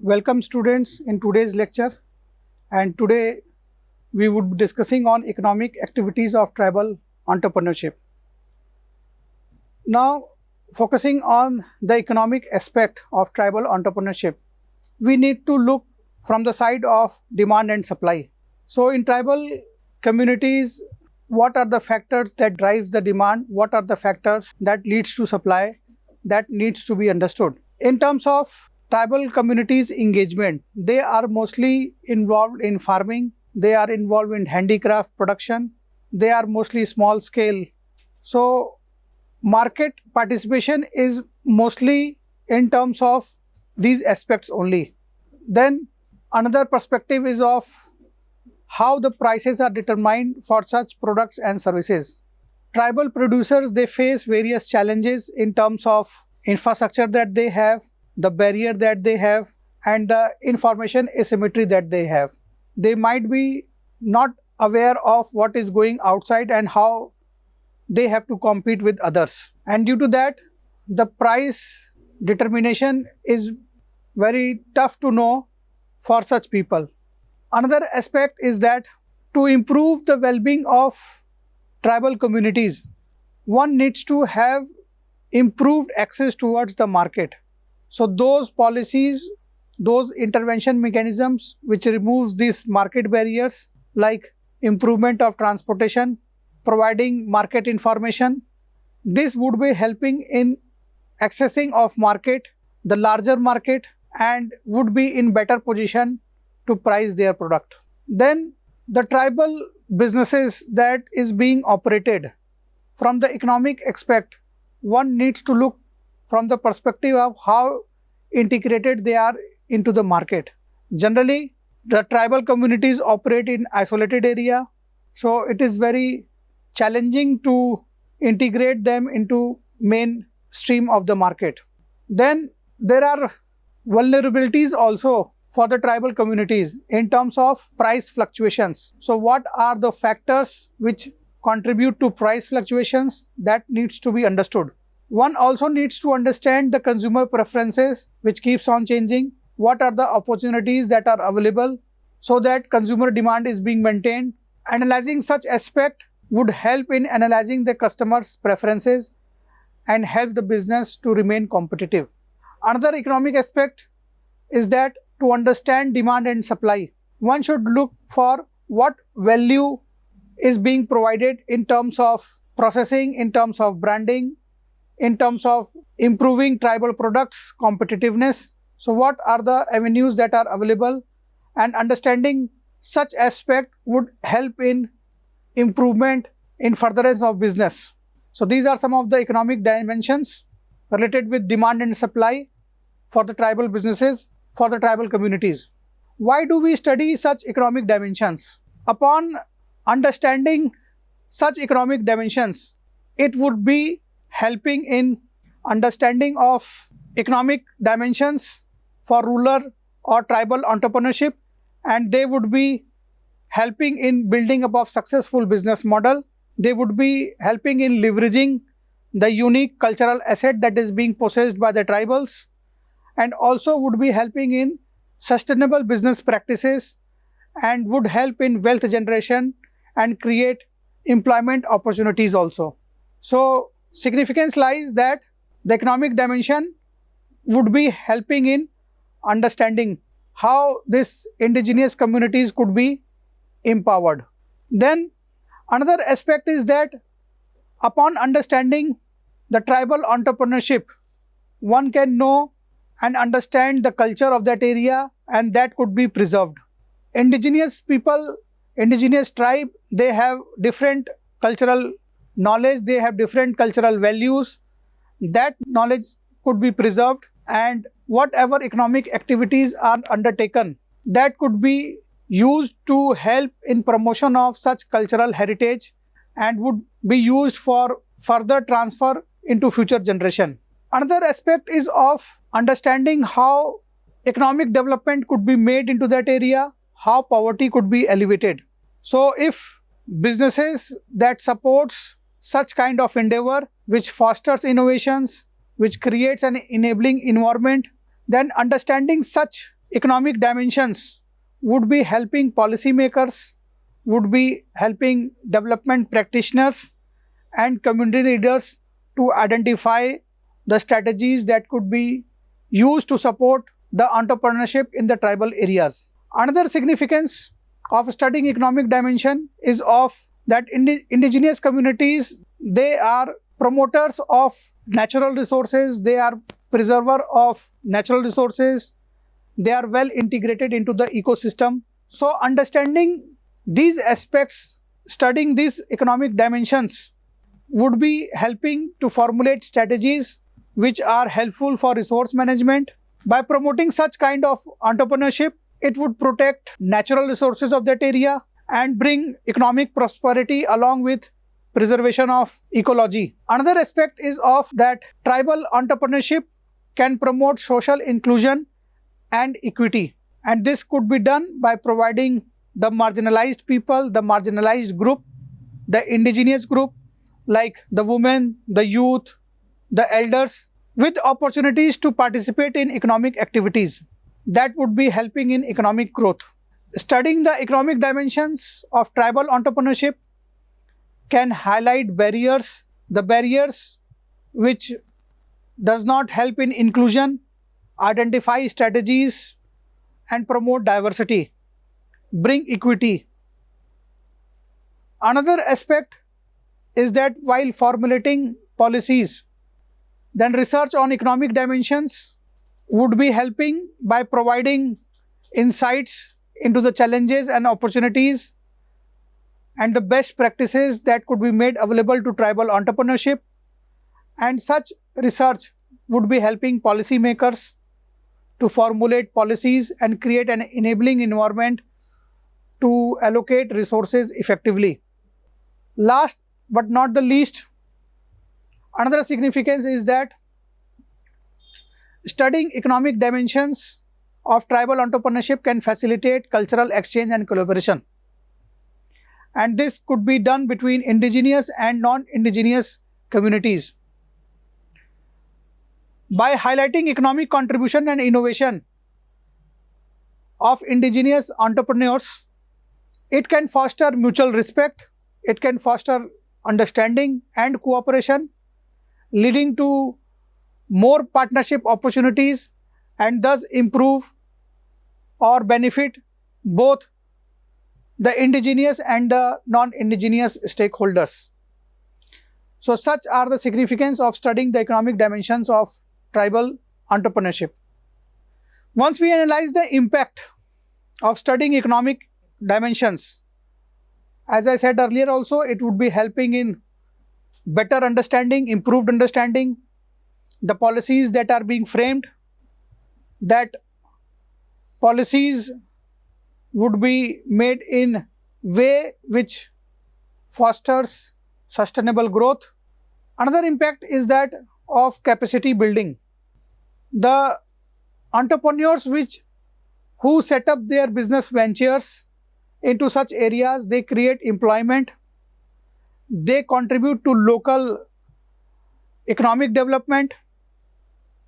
Welcome students in today's lecture, and today we would be discussing on economic activities of tribal entrepreneurship. Now, focusing on the economic aspect of tribal entrepreneurship, we need to look from the side of demand and supply. So in tribal communities, what are the factors that drives the demand? What are the factors that leads to supply? That needs to be understood. In terms of tribal communities engagement, they are mostly involved in farming, they are involved in handicraft production, they are mostly small scale. So market participation is mostly in terms of these aspects only. Then another perspective is of how the prices are determined for such products and services. Tribal producers, they face various challenges in terms of infrastructure that they have, the barrier that they have, and the information asymmetry that they have. They might be not aware of what is going outside and how they have to compete with others. And due to that, the price determination is very tough to know for such people. Another aspect is that to improve the well-being of tribal communities, one needs to have improved access towards the market. So those policies, those intervention mechanisms which removes these market barriers, like improvement of transportation, providing market information, this would be helping in accessing of market, the larger market, and would be in better position to price their product. Then the tribal businesses that is being operated, from the economic aspect, one needs to look from the perspective of how integrated they are into the market. Generally, the tribal communities operate in isolated area, so it is very challenging to integrate them into main stream of the market. Then there are vulnerabilities also for the tribal communities in terms of price fluctuations. So what are the factors which contribute to price fluctuations? That needs to be understood. One also needs to understand the consumer preferences which keeps on changing. What are the opportunities that are available so that consumer demand is being maintained? Analyzing such aspect would help in analyzing the customer's preferences and help the business to remain competitive. Another economic aspect is that to understand demand and supply, one should look for what value is being provided in terms of processing, in terms of branding, in terms of improving tribal products competitiveness. So what are the avenues that are available, and understanding such aspect would help in improvement in furtherance of business. So these are some of the economic dimensions related with demand and supply for the tribal businesses, for the tribal communities. Why do we study such economic dimensions? Upon understanding such economic dimensions, it would be helping in understanding of economic dimensions for rural or tribal entrepreneurship, and they would be helping in building up of successful business model. They would be helping in leveraging the unique cultural asset that is being possessed by the tribals, and also would be helping in sustainable business practices, and would help in wealth generation and create employment opportunities also. So significance lies that the economic dimension would be helping in understanding how this indigenous communities could be empowered. Then another aspect is that upon understanding the tribal entrepreneurship, one can know and understand the culture of that area, and that could be preserved. Indigenous people, indigenous tribe, they have different cultural knowledge, they have different cultural values. That knowledge could be preserved, and whatever economic activities are undertaken, that could be used to help in promotion of such cultural heritage and would be used for further transfer into future generation. Another aspect is of understanding how economic development could be made into that area, how poverty could be alleviated. So if businesses that supports such kind of endeavor which fosters innovations, which creates an enabling environment, then understanding such economic dimensions would be helping policymakers, would be helping development practitioners and community leaders to identify the strategies that could be used to support the entrepreneurship in the tribal areas. Another significance of studying economic dimension is of that indigenous communities, they are promoters of natural resources, they are preserver of natural resources, they are well integrated into the ecosystem. So understanding these aspects, studying these economic dimensions would be helping to formulate strategies which are helpful for resource management. By promoting such kind of entrepreneurship, it would protect natural resources of that area and bring economic prosperity along with preservation of ecology. Another aspect is of that tribal entrepreneurship can promote social inclusion and equity, and this could be done by providing the marginalized people, the marginalized group, the indigenous group like the women, the youth, the elders with opportunities to participate in economic activities that would be helping in economic growth. Studying the economic dimensions of tribal entrepreneurship can highlight barriers, the barriers which does not help in inclusion, identify strategies and promote diversity, bring equity. Another aspect is that while formulating policies, then research on economic dimensions would be helping by providing insights into the challenges and opportunities and the best practices that could be made available to tribal entrepreneurship, and such research would be helping policymakers to formulate policies and create an enabling environment to allocate resources effectively. Last but not the least, another significance is that studying economic dimensions of tribal entrepreneurship can facilitate cultural exchange and collaboration. And this could be done between indigenous and non-indigenous communities. By highlighting economic contribution and innovation of indigenous entrepreneurs, it can foster mutual respect, it can foster understanding and cooperation, leading to more partnership opportunities and thus improve or benefit both the indigenous and the non-indigenous stakeholders. So such are the significance of studying the economic dimensions of tribal entrepreneurship. Once we analyze the impact of studying economic dimensions, as I said earlier also, it would be helping in better understanding, improved understanding, the policies that are being framed, that policies would be made in way which fosters sustainable growth. Another impact is that of capacity building. The entrepreneurs who set up their business ventures into such areas, they create employment, they contribute to local economic development.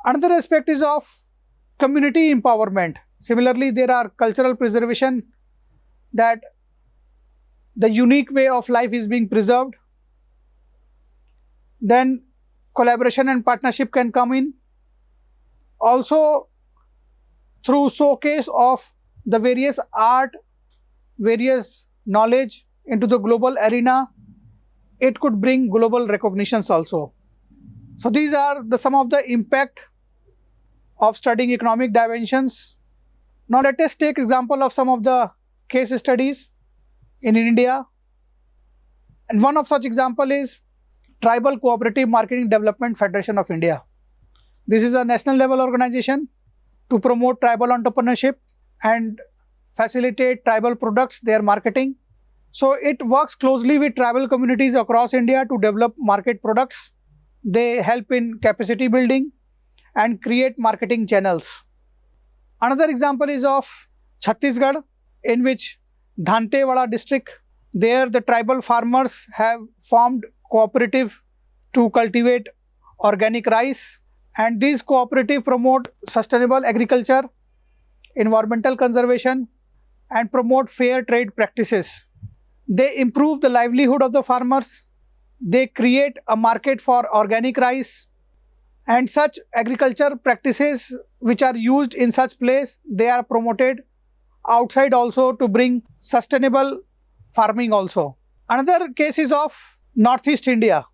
Another aspect is of community empowerment. Similarly, there are cultural preservation, that the unique way of life is being preserved. Then collaboration and partnership can come in. Also, through showcase of the various art, various knowledge into the global arena, it could bring global recognitions also. So these are some of the impact of studying economic dimensions. Now let us take example of some of the case studies in India. And one of such example is Tribal Cooperative Marketing Development Federation of India. This is a national level organization to promote tribal entrepreneurship and facilitate tribal products, their marketing. So it works closely with tribal communities across India to develop market products. They help in capacity building and create marketing channels. Another example is of Chhattisgarh, in which Dantewada district, there the tribal farmers have formed cooperative to cultivate organic rice, and these cooperative promote sustainable agriculture environmental conservation, and promote fair trade practices. They improve the livelihood of the farmers. They create a market for organic rice, and such agriculture practices which are used in such place, they are promoted outside also to bring sustainable farming also. Another case is of Northeast India.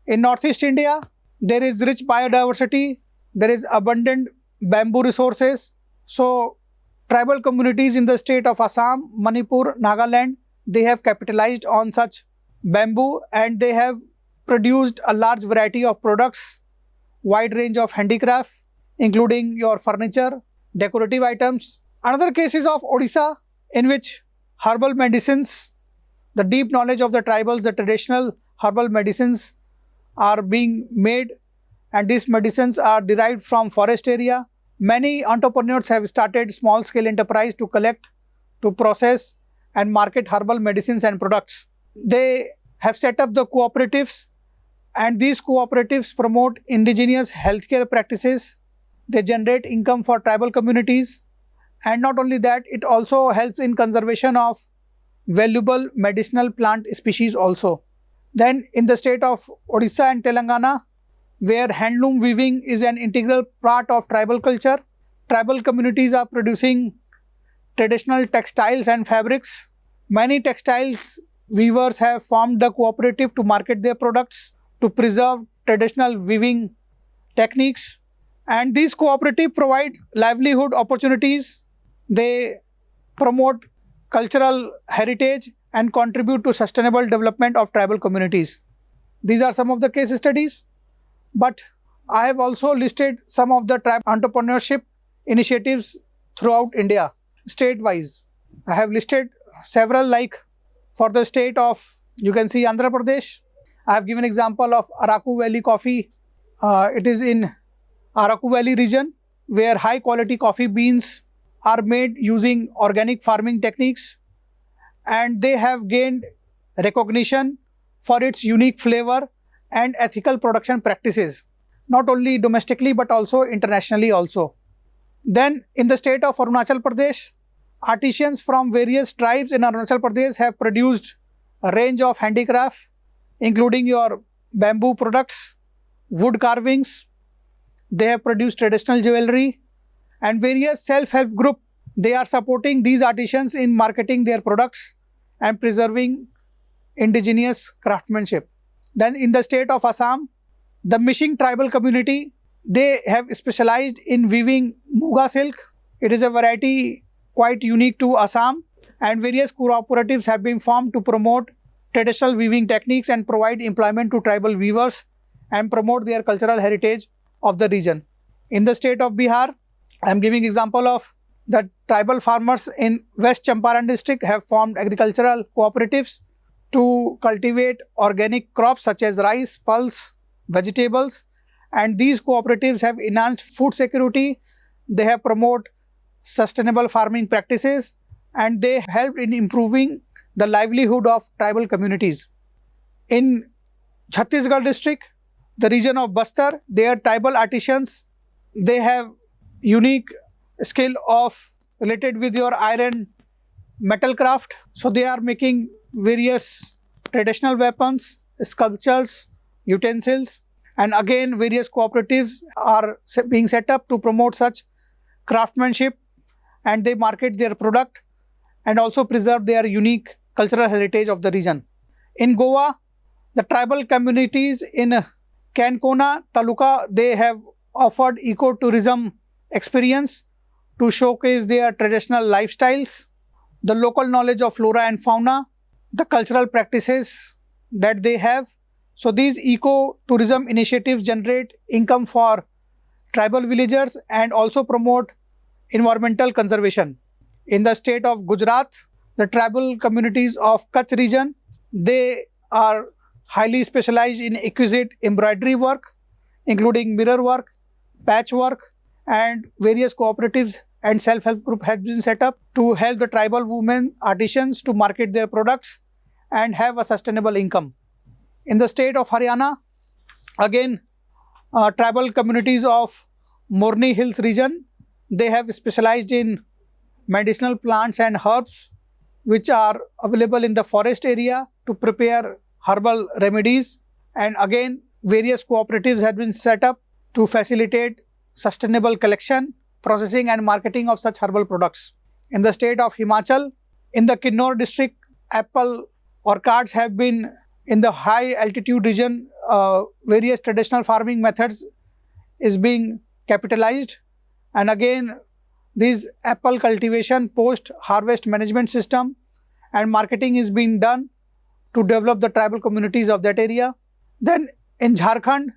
In Northeast India, there is rich biodiversity, there is abundant bamboo resources. So, tribal communities in the state of Assam, Manipur, Nagaland, they have capitalized on such bamboo and they have produced a large variety of products, wide range of handicraft, including your furniture, decorative items. Another case is of Odisha, in which herbal medicines, the deep knowledge of the tribals, the traditional herbal medicines are being made, and these medicines are derived from forest area. Many entrepreneurs have started small scale enterprise to collect, to process and market herbal medicines and products. They have set up the cooperatives, and these cooperatives promote indigenous healthcare practices. They generate income for tribal communities, and not only that, it also helps in conservation of valuable medicinal plant species also. Then in the state of Odisha and Telangana, where handloom weaving is an integral part of tribal culture, tribal communities are producing traditional textiles and fabrics. Many textiles weavers have formed the cooperative to market their products, to preserve traditional weaving techniques, and these cooperatives provide livelihood opportunities. They promote cultural heritage and contribute to sustainable development of tribal communities. These are some of the case studies, but I have also listed some of the tribe entrepreneurship initiatives throughout India, state-wise. I have listed several, like for the state of, you can see Andhra Pradesh. I have given example of Araku Valley coffee. It is in Araku Valley region where high quality coffee beans are made using organic farming techniques, and they have gained recognition for its unique flavor and ethical production practices, not only domestically but also internationally also. Then in the state of Arunachal Pradesh, artisans from various tribes in Arunachal Pradesh have produced a range of handicraft, including your bamboo products, wood carvings. They have produced traditional jewelry, and various self-help group, they are supporting these artisans in marketing their products and preserving indigenous craftsmanship. Then in the state of Assam, the Mishing tribal community, they have specialized in weaving Muga silk. It is a variety quite unique to Assam, and various cooperatives have been formed to promote traditional weaving techniques and provide employment to tribal weavers and promote their cultural heritage of the region. In the state of Bihar, I am giving example of the tribal farmers in West Champaran district have formed agricultural cooperatives to cultivate organic crops such as rice, pulse, vegetables, and these cooperatives have enhanced food security. They have promote sustainable farming practices, and they helped in improving the livelihood of tribal communities. In Chhattisgarh district, the region of Bastar, their tribal artisans, they have unique skill of related with your iron metal craft. So they are making various traditional weapons, sculptures, utensils, and again various cooperatives are being set up to promote such craftsmanship, and they market their product and also preserve their unique cultural heritage of the region. In Goa, the tribal communities in Kankona Taluka, they have offered ecotourism experience to showcase their traditional lifestyles, the local knowledge of flora and fauna, the cultural practices that they have. So these ecotourism initiatives generate income for tribal villagers and also promote environmental conservation. In the state of Gujarat, the tribal communities of Kutch region, they are highly specialized in exquisite embroidery work, including mirror work, patchwork, and various cooperatives and self-help group have been set up to help the tribal women artisans to market their products and have a sustainable income. In the state of Haryana, again, tribal communities of Morni Hills region, they have specialized in medicinal plants and herbs which are available in the forest area to prepare herbal remedies. And again, various cooperatives have been set up to facilitate sustainable collection, processing and marketing of such herbal products. In the state of Himachal, in the Kinnaur district, apple orchards have been in the high altitude region. Various traditional farming methods is being capitalized, and again this apple cultivation post harvest management system and marketing is being done to develop the tribal communities of that area. Then in Jharkhand,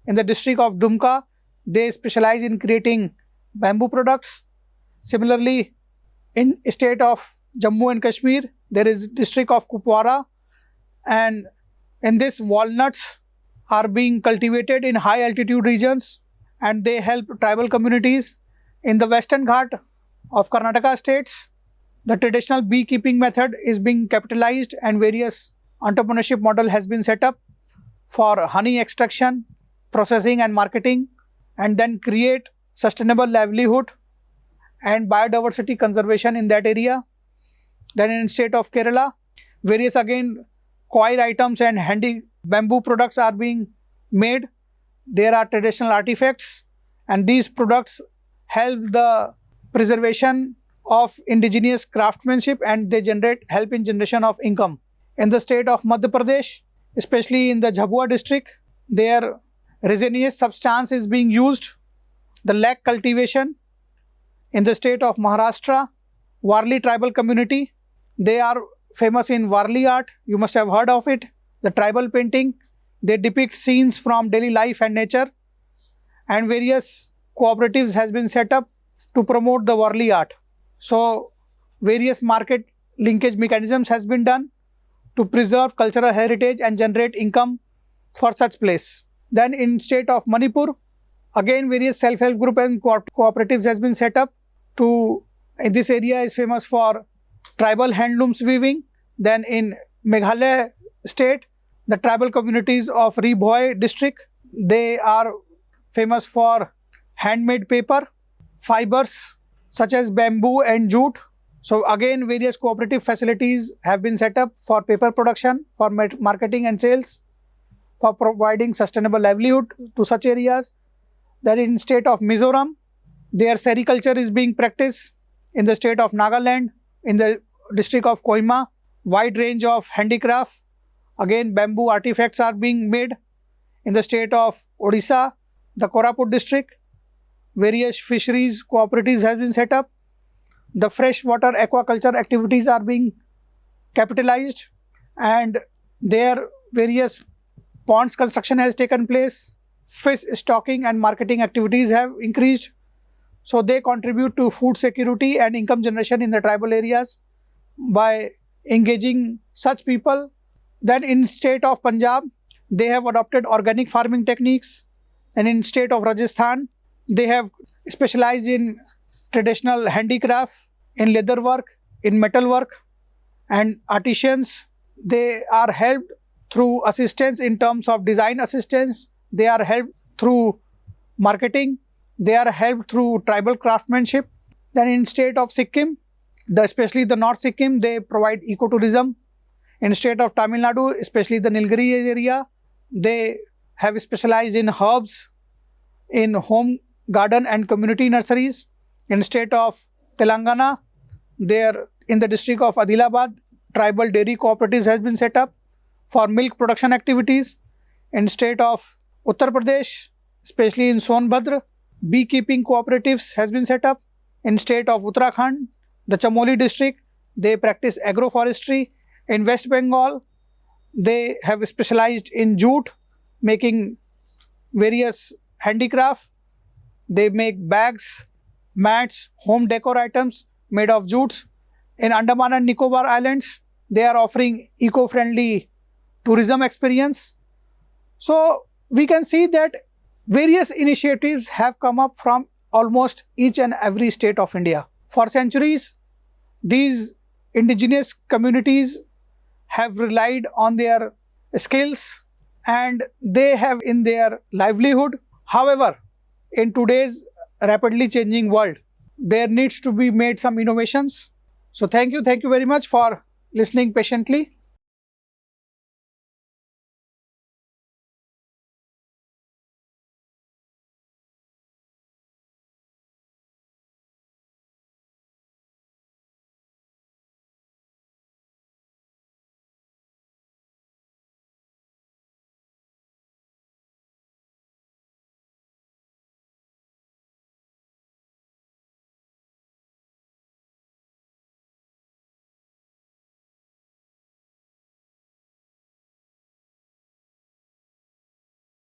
in the district of Dumka, they specialize in creating bamboo products. Similarly, in state of Jammu and Kashmir, there is district of Kupwara, and in this walnuts are being cultivated in high altitude regions and they help tribal communities. In the Western Ghat of Karnataka states, the traditional beekeeping method is being capitalized and various entrepreneurship model has been set up for honey extraction, processing and marketing, and then create sustainable livelihood and biodiversity conservation in that area. Then in state of Kerala, various again coir items and handy bamboo products are being made. There are traditional artifacts and these products help the preservation of indigenous craftsmanship and they help in generation of income. In the state of Madhya Pradesh, especially in the Jhabua district, their resinous substance is being used. The lac cultivation. In the state of Maharashtra, Warli tribal community, they are famous in Warli art. You must have heard of it. The tribal painting, they depict scenes from daily life and nature, and various cooperatives has been set up to promote the Warli art. So various market linkage mechanisms has been done to preserve cultural heritage and generate income for such place. Then in state of Manipur, again various self-help group and cooperatives has been set up to, this area is famous for tribal handlooms weaving. Then in Meghalaya state, the tribal communities of Ribhoi district, they are famous for handmade paper, fibers such as bamboo and jute. So again various cooperative facilities have been set up for paper production, for marketing and sales, for providing sustainable livelihood to such areas. Then in state of Mizoram, their sericulture is being practiced. In the state of Nagaland, in the district of Kohima, wide range of handicraft, again bamboo artifacts are being made. In the state of Odisha, the Koraput district, various fisheries cooperatives have been set up. The freshwater aquaculture activities are being capitalized and there various ponds construction has taken place. Fish stocking and marketing activities have increased. So they contribute to food security and income generation in the tribal areas by engaging such people. Then in state of Punjab, they have adopted organic farming techniques, and in state of Rajasthan, they have specialized in traditional handicraft, in leather work, in metal work, and artisans. They are helped through assistance in terms of design assistance. They are helped through marketing. They are helped through tribal craftsmanship. Then in state of Sikkim, especially the North Sikkim, they provide ecotourism. In state of Tamil Nadu, especially the Nilgiri area, they have specialized in herbs, in home garden and community nurseries. In state of Telangana, there in the district of Adilabad, tribal dairy cooperatives has been set up for milk production activities. In state of Uttar Pradesh, especially in Sonbhadra, beekeeping cooperatives has been set up. In state of Uttarakhand, the Chamoli district, they practice agroforestry. In West Bengal, they have specialized in jute, making various handicraft. They make bags, mats, home decor items made of jutes. In Andaman and Nicobar Islands, they are offering eco-friendly tourism experience. So we can see that various initiatives have come up from almost each and every state of India. For centuries, these indigenous communities have relied on their skills and they have in their livelihood. However, in today's rapidly changing world, there needs to be made some innovations. So thank you very much for listening patiently.